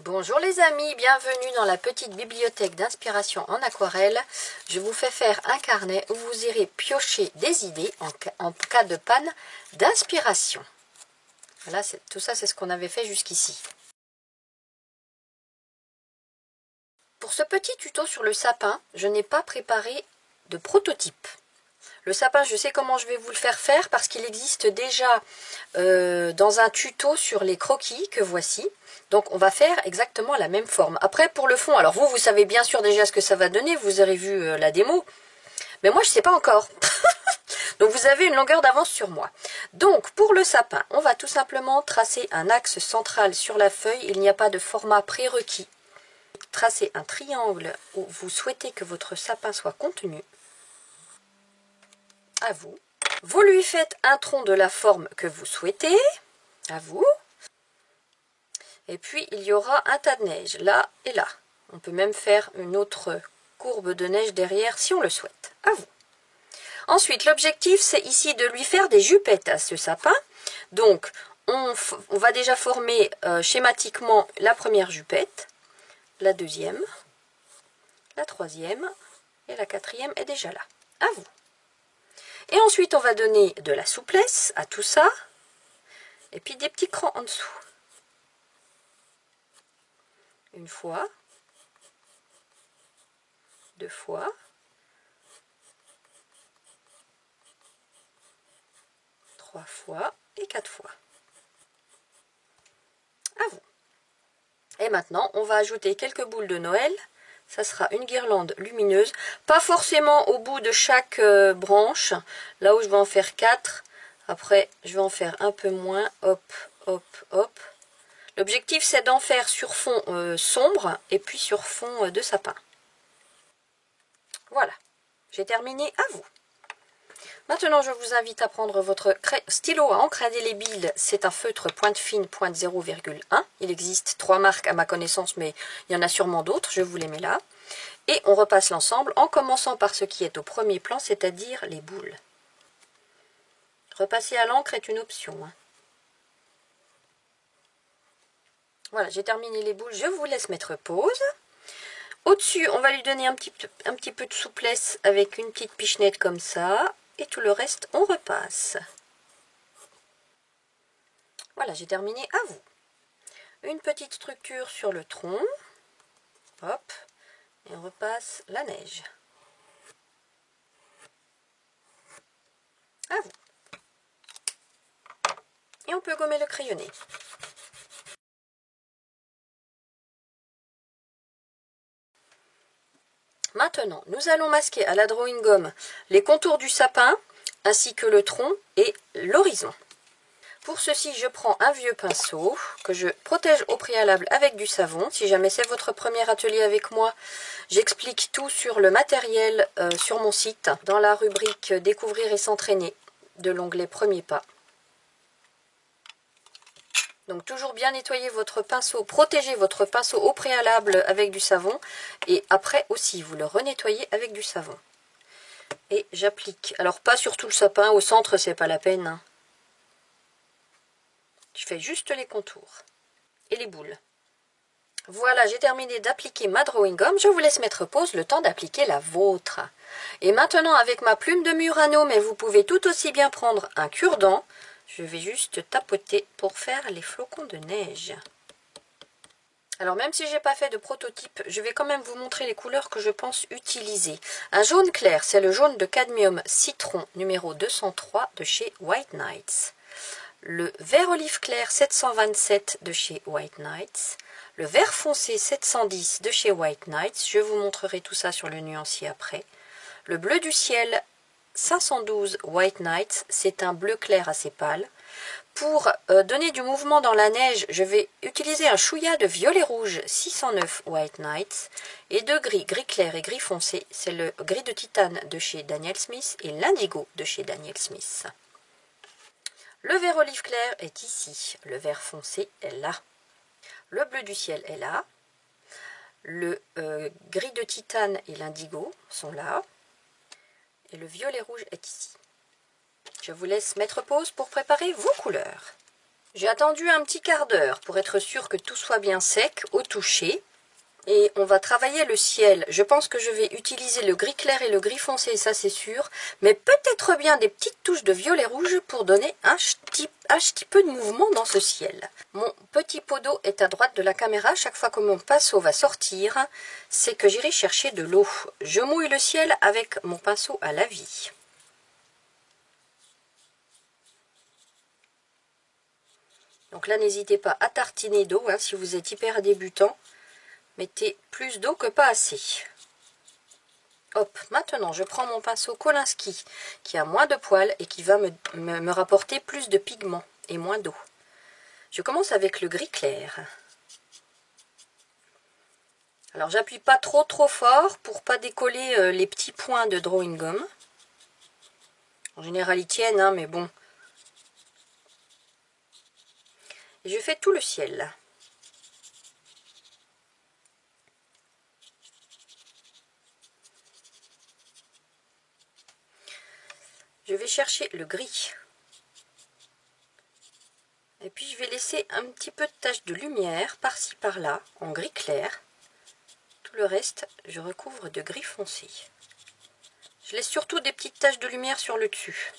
Bonjour les amis, bienvenue dans la petite bibliothèque d'inspiration en aquarelle. Je vous fais faire un carnet où vous irez piocher des idées en cas de panne d'inspiration. Voilà, tout ça c'est ce qu'on avait fait jusqu'ici. Pour ce petit tuto sur le sapin, je n'ai pas préparé de prototype. Le sapin, je sais comment je vais vous le faire parce qu'il existe déjà dans un tuto sur les croquis que voici. Donc on va faire exactement la même forme. Après pour le fond, alors vous savez bien sûr déjà ce que ça va donner, vous aurez vu la démo. Mais moi je ne sais pas encore. Donc vous avez une longueur d'avance sur moi. Donc pour le sapin, on va tout simplement tracer un axe central sur la feuille. Il n'y a pas de format prérequis. Tracez un triangle où vous souhaitez que votre sapin soit contenu. À vous. Vous lui faites un tronc de la forme que vous souhaitez. À vous. Et puis, il y aura un tas de neige, là et là. On peut même faire une autre courbe de neige derrière si on le souhaite. À vous. Ensuite, l'objectif, c'est ici de lui faire des jupettes à ce sapin. Donc, on va déjà former schématiquement la première jupette, la deuxième, la troisième et la quatrième est déjà là. À vous. Et ensuite, on va donner de la souplesse à tout ça. Et puis des petits crans en dessous. Une fois. Deux fois. Trois fois. Et quatre fois. À vous. Et maintenant, on va ajouter quelques boules de Noël. Ça sera une guirlande lumineuse. Pas forcément au bout de chaque branche. Là où je vais en faire 4. Après, je vais en faire un peu moins. Hop, hop, hop. L'objectif, c'est d'en faire sur fond sombre et puis sur fond de sapin. Voilà. J'ai terminé. À vous. Maintenant, je vous invite à prendre votre stylo à encre indélébile. C'est un feutre pointe fine, pointe 0,1. Il existe 3 marques à ma connaissance, mais il y en a sûrement d'autres. Je vous les mets là. Et on repasse l'ensemble en commençant par ce qui est au premier plan, c'est-à-dire les boules. Repasser à l'encre est une option. Voilà, j'ai terminé les boules. Je vous laisse mettre pause. Au-dessus, on va lui donner un petit peu de souplesse avec une petite pichenette comme ça. Et tout le reste, on repasse. Voilà, j'ai terminé. À vous. Une petite structure sur le tronc. Hop. Et on repasse la neige. À vous. Et on peut gommer le crayonné. Maintenant, nous allons masquer à la drawing gum les contours du sapin, ainsi que le tronc et l'horizon. Pour ceci, je prends un vieux pinceau que je protège au préalable avec du savon. Si jamais c'est votre premier atelier avec moi, j'explique tout sur le matériel sur mon site, dans la rubrique Découvrir et s'entraîner de l'onglet Premier pas. Donc toujours bien nettoyer votre pinceau, protéger votre pinceau au préalable avec du savon et après aussi vous le renettoyez avec du savon. Et j'applique, alors pas sur tout le sapin, au centre c'est pas la peine. Je fais juste les contours et les boules. Voilà, j'ai terminé d'appliquer ma drawing gum, je vous laisse mettre pause le temps d'appliquer la vôtre. Et maintenant avec ma plume de Murano, mais vous pouvez tout aussi bien prendre un cure-dent, je vais juste tapoter pour faire les flocons de neige. Alors même si je n'ai pas fait de prototype, je vais quand même vous montrer les couleurs que je pense utiliser. Un jaune clair, c'est le jaune de cadmium citron numéro 203 de chez White Nights. Le vert olive clair 727 de chez White Nights. Le vert foncé 710 de chez White Nights. Je vous montrerai tout ça sur le nuancier après. Le bleu du ciel 512 White Nights, c'est un bleu clair assez pâle. Pour donner du mouvement dans la neige, je vais utiliser un chouïa de violet rouge 609 White Nights et de gris, gris clair et gris foncé. C'est le gris de titane de chez Daniel Smith et l'indigo de chez Daniel Smith. Le vert olive clair est ici, le vert foncé est là. Le bleu du ciel est là. Le gris de titane et l'indigo sont là. Et le violet rouge est ici. Je vous laisse mettre pause pour préparer vos couleurs. J'ai attendu un petit quart d'heure pour être sûr que tout soit bien sec au toucher. Et on va travailler le ciel. Je pense que je vais utiliser le gris clair et le gris foncé, ça c'est sûr. Mais peut-être bien des petites touches de violet rouge pour donner un petit peu de mouvement dans ce ciel. Mon petit pot d'eau est à droite de la caméra. Chaque fois que mon pinceau va sortir, c'est que j'irai chercher de l'eau. Je mouille le ciel avec mon pinceau à la vie. Donc là, n'hésitez pas à tartiner d'eau hein, si vous êtes hyper débutant. Mettez plus d'eau que pas assez. Hop, maintenant je prends mon pinceau Kolinsky qui a moins de poils et qui va me rapporter plus de pigments et moins d'eau. Je commence avec le gris clair. Alors j'appuie pas trop fort pour pas décoller les petits points de drawing gum. En général ils tiennent, hein, mais bon. Et je fais tout le ciel. Je vais chercher le gris. Et puis je vais laisser un petit peu de tache de lumière par-ci par-là en gris clair. Tout le reste, je recouvre de gris foncé. Je laisse surtout des petites taches de lumière sur le dessus.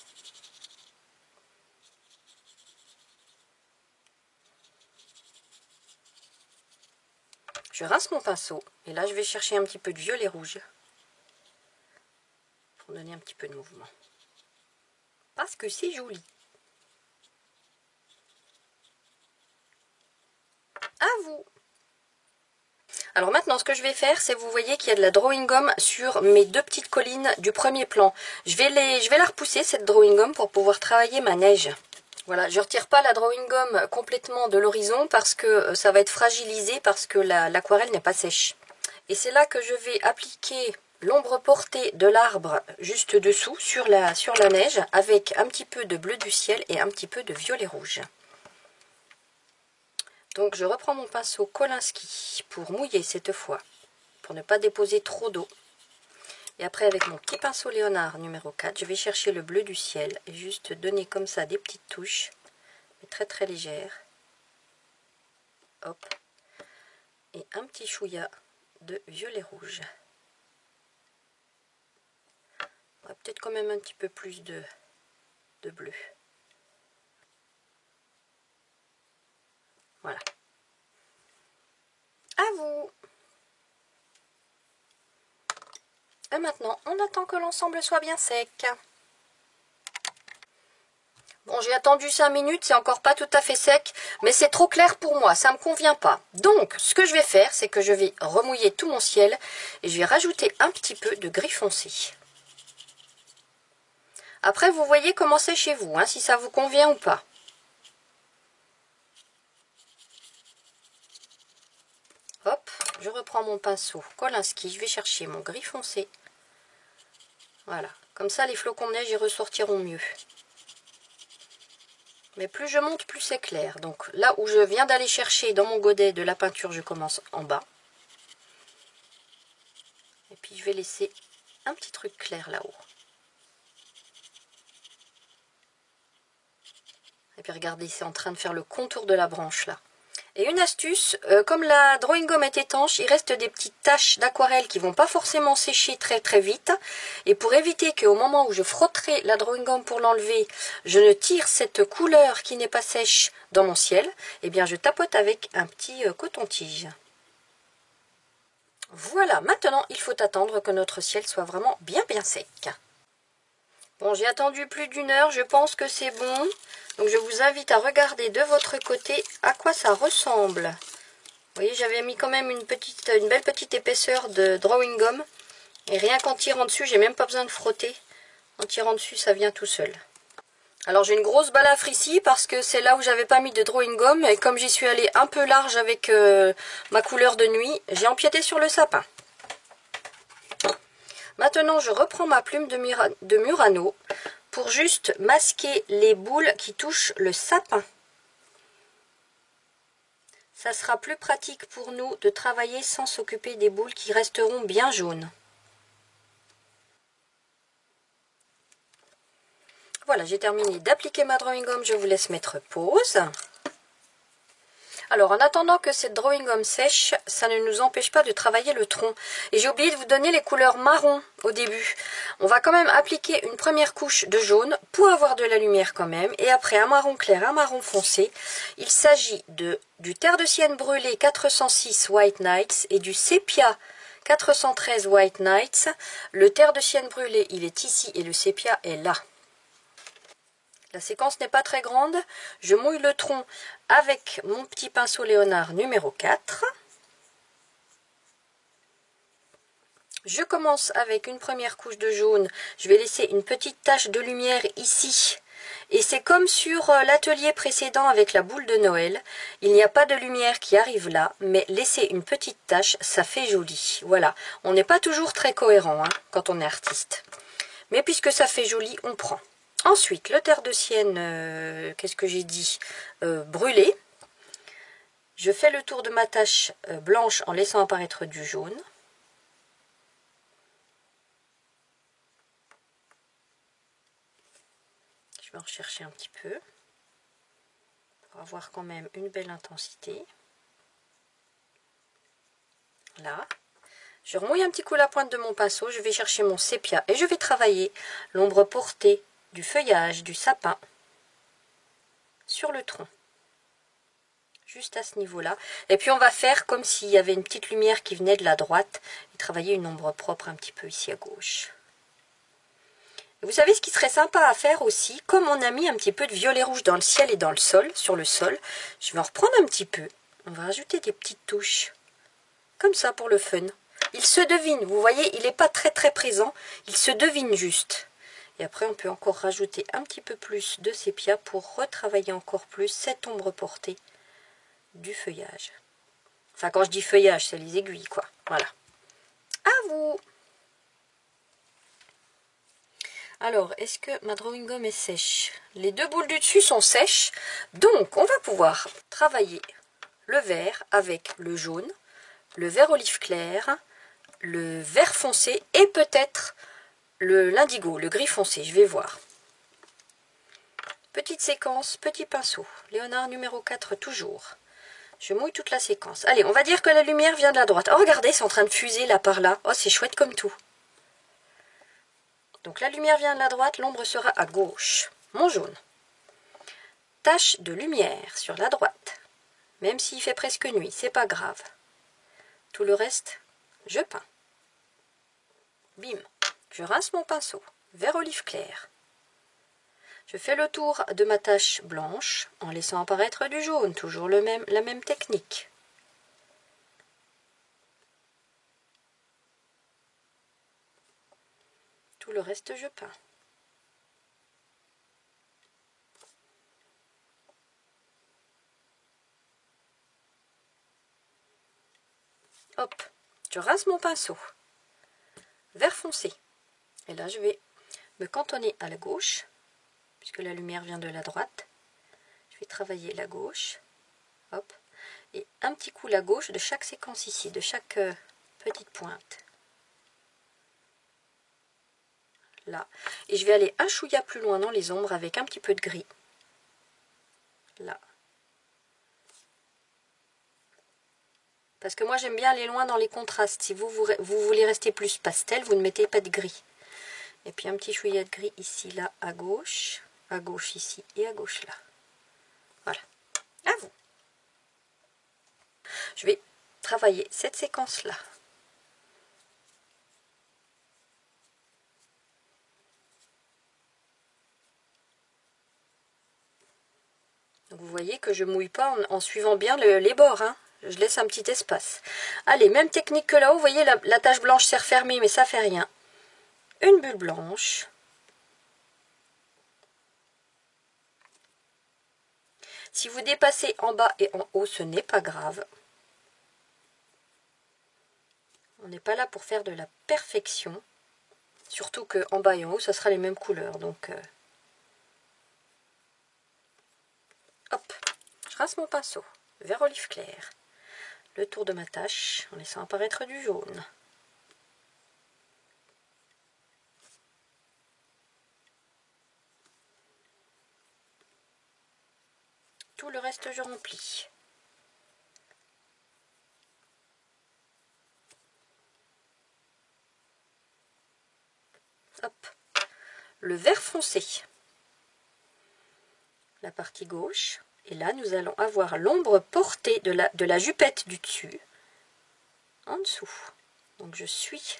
Je rince mon pinceau et là je vais chercher un petit peu de violet rouge pour donner un petit peu de mouvement. Parce que c'est joli. À vous. Alors maintenant ce que je vais faire c'est, vous voyez qu'il y a de la drawing gum sur mes deux petites collines du premier plan. Je vais la repousser cette drawing gum pour pouvoir travailler ma neige. Voilà, je ne retire pas la drawing gum complètement de l'horizon parce que ça va être fragilisé parce que l'aquarelle n'est pas sèche. Et c'est là que je vais appliquer l'ombre portée de l'arbre juste dessous sur la neige avec un petit peu de bleu du ciel et un petit peu de violet rouge. Donc je reprends mon pinceau Kolinsky pour mouiller cette fois, pour ne pas déposer trop d'eau. Et après avec mon petit pinceau Léonard numéro 4, je vais chercher le bleu du ciel et juste donner comme ça des petites touches, mais très légères. Hop. Et un petit chouïa de violet rouge. On va peut-être quand même un petit peu plus de bleu. Voilà. À vous. Et maintenant, on attend que l'ensemble soit bien sec. Bon, j'ai attendu 5 minutes, c'est encore pas tout à fait sec, mais c'est trop clair pour moi, ça me convient pas. Donc, ce que je vais faire, c'est que je vais remouiller tout mon ciel et je vais rajouter un petit peu de gris foncé. Après, vous voyez comment c'est chez vous, hein, si ça vous convient ou pas. Hop, je reprends mon pinceau Kolinsky, je vais chercher mon gris foncé. Voilà, comme ça les flocons de neige y ressortiront mieux. Mais plus je monte, plus c'est clair. Donc là où je viens d'aller chercher dans mon godet de la peinture, je commence en bas. Et puis je vais laisser un petit truc clair là-haut. Et puis regardez, c'est en train de faire le contour de la branche là. Et une astuce, comme la drawing gum est étanche, il reste des petites taches d'aquarelle qui vont pas forcément sécher très vite. Et pour éviter qu'au moment où je frotterai la drawing gum pour l'enlever, je ne tire cette couleur qui n'est pas sèche dans mon ciel, eh bien je tapote avec un petit coton-tige. Voilà, maintenant il faut attendre que notre ciel soit vraiment bien sec. Bon, j'ai attendu plus d'1 heure, je pense que c'est bon. Donc je vous invite à regarder de votre côté à quoi ça ressemble. Vous voyez, j'avais mis quand même une belle petite épaisseur de drawing gum. Et rien qu'en tirant dessus, j'ai même pas besoin de frotter. En tirant dessus, ça vient tout seul. Alors j'ai une grosse balafre ici parce que c'est là où j'avais pas mis de drawing gum. Et comme j'y suis allée un peu large avec ma couleur de nuit, j'ai empiété sur le sapin. Maintenant, je reprends ma plume de Murano pour juste masquer les boules qui touchent le sapin. Ça sera plus pratique pour nous de travailler sans s'occuper des boules qui resteront bien jaunes. Voilà, j'ai terminé d'appliquer ma drawing gum, je vous laisse mettre pause. Alors, en attendant que cette drawing gomme sèche, ça ne nous empêche pas de travailler le tronc. Et j'ai oublié de vous donner les couleurs marron au début. On va quand même appliquer une première couche de jaune pour avoir de la lumière quand même. Et après, un marron clair, un marron foncé. Il s'agit du terre de sienne brûlé 406 White Nights et du sépia 413 White Nights. Le terre de sienne brûlé, il est ici et le sépia est là. La séquence n'est pas très grande. Je mouille le tronc avec mon petit pinceau Léonard numéro 4. Je commence avec une première couche de jaune. Je vais laisser une petite tache de lumière ici. Et c'est comme sur l'atelier précédent avec la boule de Noël. Il n'y a pas de lumière qui arrive là, mais laisser une petite tache, ça fait joli. Voilà, on n'est pas toujours très cohérent quand on est artiste. Mais puisque ça fait joli, on prend. Ensuite, le terre de sienne, qu'est-ce que j'ai dit, brûlé. Je fais le tour de ma tache blanche en laissant apparaître du jaune. Je vais en rechercher un petit peu pour avoir quand même une belle intensité. Là. Je remouille un petit coup la pointe de mon pinceau, je vais chercher mon sépia et je vais travailler l'ombre portée du feuillage du sapin sur le tronc. Juste à ce niveau-là. Et puis on va faire comme s'il y avait une petite lumière qui venait de la droite et travailler une ombre propre un petit peu ici à gauche. Et vous savez ce qui serait sympa à faire aussi, comme on a mis un petit peu de violet rouge dans le ciel et dans le sol, sur le sol, je vais en reprendre un petit peu. On va rajouter des petites touches, comme ça pour le fun. Il se devine, vous voyez, il n'est pas très présent, il se devine juste. Et après on peut encore rajouter un petit peu plus de sépia pour retravailler encore plus cette ombre portée du feuillage. Enfin, quand je dis feuillage, c'est les aiguilles, quoi. Voilà. À vous. Alors, est-ce que ma drawing gomme est sèche? Les deux boules du dessus sont sèches. Donc, on va pouvoir travailler le vert avec le jaune, le vert olive clair, le vert foncé et peut-être l'indigo, le gris foncé. Je vais voir. Petite séquence, petit pinceau. Léonard numéro 4 toujours. Je mouille toute la séquence. Allez, on va dire que la lumière vient de la droite. Oh, regardez, c'est en train de fuser là par là. Oh, c'est chouette comme tout. Donc la lumière vient de la droite, l'ombre sera à gauche. Mon jaune. Tache de lumière sur la droite. Même s'il fait presque nuit, c'est pas grave. Tout le reste, je peins. Bim. Je rince mon pinceau. Vert olive clair. Je fais le tour de ma tache blanche en laissant apparaître du jaune. Toujours la même technique. Tout le reste, je peins. Hop, je rince mon pinceau. Vert foncé. Et là, je vais me cantonner à la gauche, puisque la lumière vient de la droite. Je vais travailler la gauche. Hop. Et un petit coup la gauche de chaque séquence ici, de chaque petite pointe. Là. Et je vais aller un chouïa plus loin dans les ombres avec un petit peu de gris. Là. Parce que moi j'aime bien aller loin dans les contrastes. Si vous voulez rester plus pastel, vous ne mettez pas de gris. Et puis un petit chouïa de gris ici, là, à gauche ici et à gauche là. Voilà. À vous. Je vais travailler cette séquence-là. Vous voyez que je mouille pas en suivant bien les bords, hein. Je laisse un petit espace. Allez, même technique que là-haut, vous voyez la tache blanche s'est refermée, mais ça fait rien. Une bulle blanche. Si vous dépassez en bas et en haut, ce n'est pas grave. On n'est pas là pour faire de la perfection. Surtout qu'en bas et en haut, ça sera les mêmes couleurs. Donc, hop, je rince mon pinceau. Vert olive clair. Le tour de ma tache en laissant apparaître du jaune. Tout le reste, je remplis. le vert foncé. La partie gauche. Et là, nous allons avoir l'ombre portée de la jupette du dessus en dessous. Donc, je suis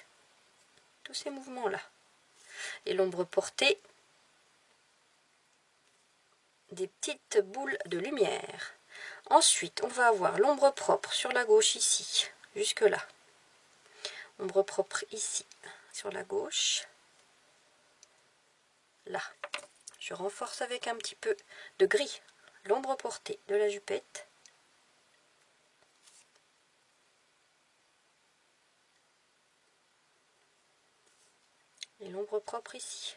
tous ces mouvements-là. Et l'ombre portée des petites boules de lumière. Ensuite, on va avoir l'ombre propre sur la gauche ici, jusque là. Ombre propre ici, sur la gauche. Là. Je renforce avec un petit peu de gris. L'ombre portée de la jupette. Et l'ombre propre ici.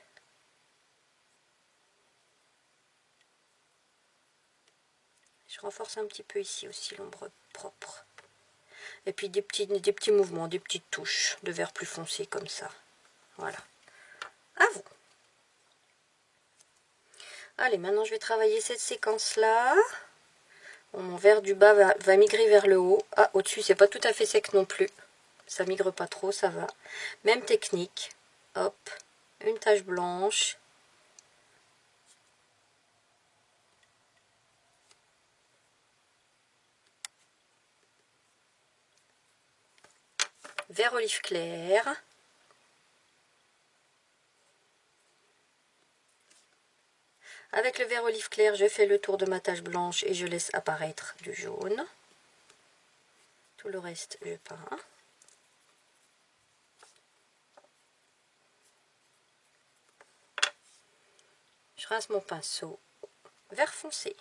Je renforce un petit peu ici aussi l'ombre propre. Et puis des petits mouvements, des petites touches de vert plus foncé comme ça. Voilà. À vous. Allez, maintenant je vais travailler cette séquence-là. Bon, mon vert du bas va migrer vers le haut. Ah, au-dessus, c'est pas tout à fait sec non plus. Ça migre pas trop, ça va. Même technique. Hop, une tache blanche. Vert olive clair. Avec le vert olive clair, je fais le tour de ma tache blanche et je laisse apparaître du jaune. Tout le reste, je peins. Je rince mon pinceau vert foncé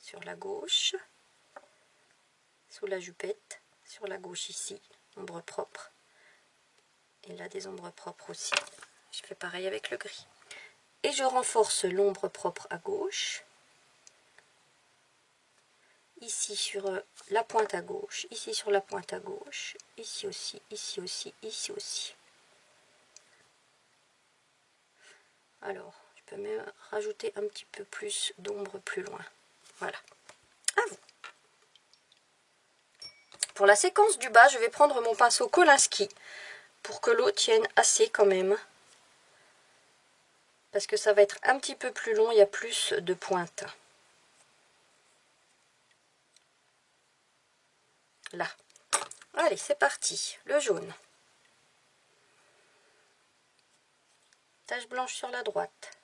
sur la gauche, sous la jupette, sur la gauche ici, ombre propre. Et là, des ombres propres aussi. Je fais pareil avec le gris. Et je renforce l'ombre propre à gauche. Ici sur la pointe à gauche, ici sur la pointe à gauche, ici aussi, ici aussi, ici aussi. Alors, je peux même rajouter un petit peu plus d'ombre plus loin. Voilà. À vous. Pour la séquence du bas, je vais prendre mon pinceau Kolinsky pour que l'eau tienne assez quand même. Parce que ça va être un petit peu plus long, il y a plus de pointes. Là. Allez, c'est parti. Le jaune. Tache blanche sur la droite.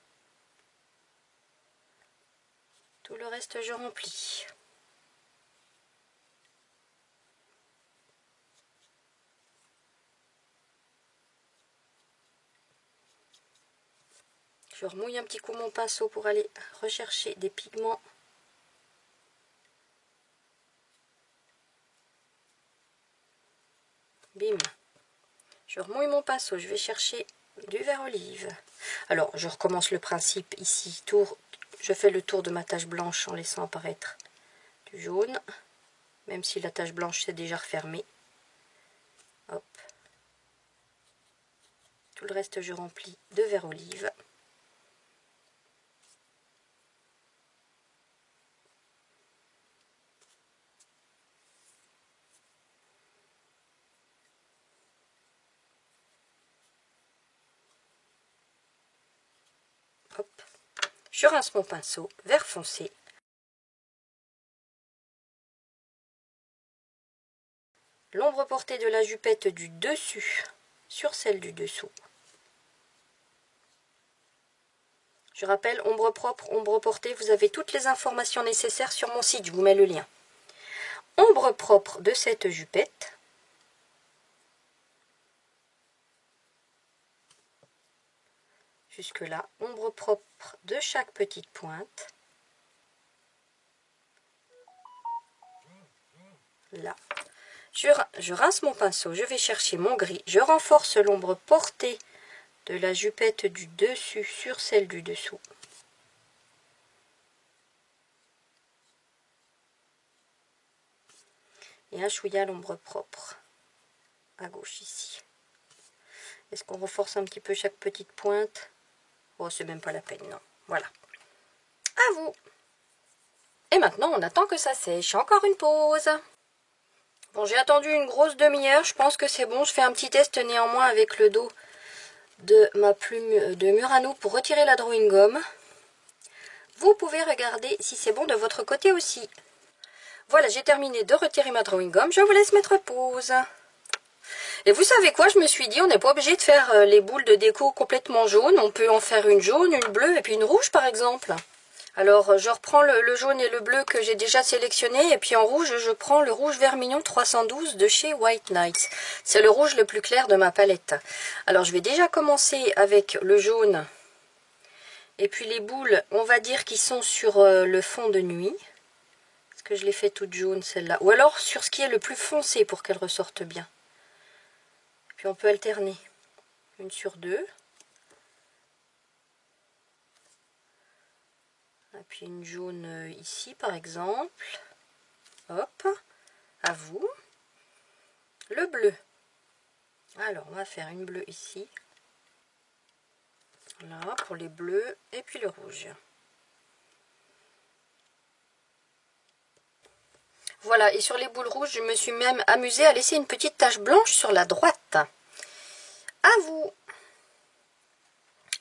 Tout le reste, je remplis. Je remouille un petit coup mon pinceau pour aller rechercher des pigments. Bim. Je remouille mon pinceau, je vais chercher du vert olive. Alors, je recommence le principe ici. Je fais le tour de ma tache blanche en laissant apparaître du jaune. Même si la tache blanche s'est déjà refermée. Hop. Tout le reste, je remplis de vert olive. Hop. Je rince mon pinceau vert foncé. L'ombre portée de la jupette du dessus sur celle du dessous. Je rappelle, ombre propre, ombre portée, vous avez toutes les informations nécessaires sur mon site, je vous mets le lien. Ombre propre de cette jupette. Jusque là, ombre propre de chaque petite pointe. Là. Je rince mon pinceau, je vais chercher mon gris, je renforce l'ombre portée de la jupette du dessus sur celle du dessous. Et un chouïa l'ombre propre à gauche ici. Est-ce qu'on renforce un petit peu chaque petite pointe? Oh, c'est même pas la peine, non. Voilà. À vous. Et maintenant, on attend que ça sèche. Encore une pause. Bon, j'ai attendu une grosse demi-heure. Je pense que c'est bon. Je fais un petit test néanmoins avec le dos de ma plume de Murano pour retirer la drawing gum. Vous pouvez regarder si c'est bon de votre côté aussi. Voilà, j'ai terminé de retirer ma drawing gum. Je vous laisse mettre pause. Et vous savez quoi, je me suis dit, on n'est pas obligé de faire les boules de déco complètement jaunes. On peut en faire une jaune, une bleue et puis une rouge par exemple. Alors, je reprends le jaune et le bleu que j'ai déjà sélectionné. Et puis en rouge, je prends le rouge Vermillon 312 de chez White Nights. C'est le rouge le plus clair de ma palette. Alors, je vais déjà commencer avec le jaune. Et puis les boules, on va dire qu'ils sont sur le fond de nuit. Parce que je l'ai fait toute jaune celle-là. Ou alors sur ce qui est le plus foncé pour qu'elle ressorte bien. Puis on peut alterner. Une sur deux. Et puis une jaune ici par exemple. Hop, à vous. Le bleu. Alors on va faire une bleue ici. Là pour les bleus et puis le rouge. Voilà, et sur les boules rouges, je me suis même amusée à laisser une petite tache blanche sur la droite. À vous.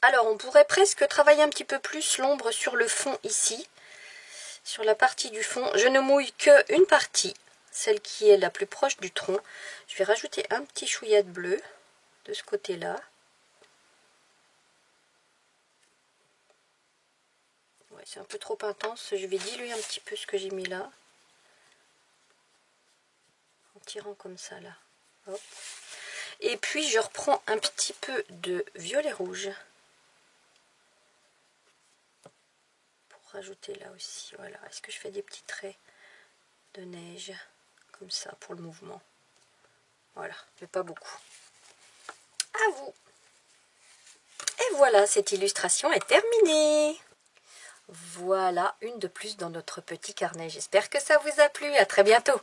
Alors, on pourrait presque travailler un petit peu plus l'ombre sur le fond ici. Sur la partie du fond. Je ne mouille qu'une partie, celle qui est la plus proche du tronc. Je vais rajouter un petit chouïa de bleu de ce côté-là. Ouais, c'est un peu trop intense. Je vais diluer un petit peu ce que j'ai mis là. En tirant comme ça là. Hop. Et puis je reprends un petit peu de violet rouge. Pour rajouter là aussi. Voilà. Est-ce que je fais des petits traits de neige comme ça pour le mouvement? Voilà, mais pas beaucoup. À vous. Et voilà, cette illustration est terminée. Voilà, une de plus dans notre petit carnet. J'espère que ça vous a plu. À très bientôt.